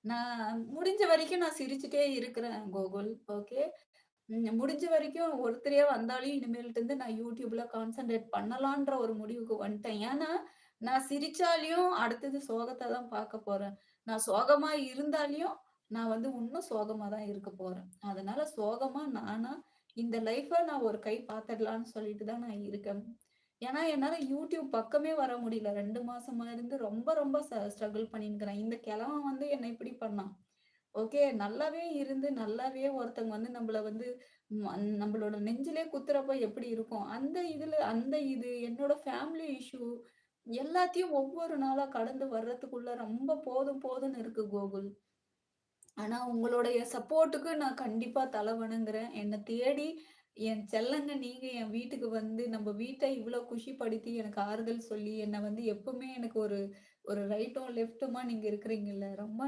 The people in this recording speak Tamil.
நான் முடிஞ்ச வரைக்கும் நான் சிரிச்சுட்டே இருக்கிறேன் கோகுல். ஓகே. முடிஞ்ச வரைக்கும் ஒருத்தரே வந்தாலும் இனிமேல்ட்டு இருந்து நான் YouTubeல கான்சன்ட்ரேட் பண்ணலான்ற ஒரு முடிவுக்கு வந்துட்டேன். ஏன்னா, நான் சிரிச்சாலயும் அடுத்தது சோகத்த தான் பார்க்க போறேன். நான் சோகமா இருந்தாலயும், நான் வந்து இன்னும் சோகமா தான் இருக்க போறேன். அதனால சோகமா நானா இந்த லைஃப நான் ஒரு கை பார்த்துடலான்னு சொல்லிட்டு தான் நான் இருக்கேன். ஏன்னா, என்னால YouTube பக்கமே வர முடியல. 2 மாசமா இருந்து ரொம்ப ரொம்ப ஸ்ட்ரகிள் பண்ணின்னுக்கிறேன். இந்த கிழவன் வந்து என்ன இப்படி பண்ணான். ஓகே. நல்லாவே இருந்து, நல்லாவே ஒருத்தங்க வந்து நம்மள வந்து நம்மளோட நெஞ்சிலே குத்துறப்ப எப்படி இருக்கும்? அந்த இது என்னோட ஃபேமிலி இஷ்யூ எல்லாத்தையும் ஒவ்வொரு நாளா கடந்து வர்றதுக்குள்ள ரொம்ப போதும் போதும்ன்னு இருக்கு கோகுல். ஆனா உங்களுடைய சப்போர்ட்டுக்கு நான் கண்டிப்பா தல வணங்குறேன். என்ன தேடி என் செல்லங்க நீங்க என் வீட்டுக்கு வந்து நம்ம வீட்ட இவ்ளோ குஷிப்படுத்தி எனக்கு ஆறுதல் சொல்லி, என்ன வந்து எப்பவுமே எனக்கு ஒரு ஒரு ரைட்டும், லெஃப்ட்டுமா நீங்க இருக்கிறீங்கல்ல. ரொம்ப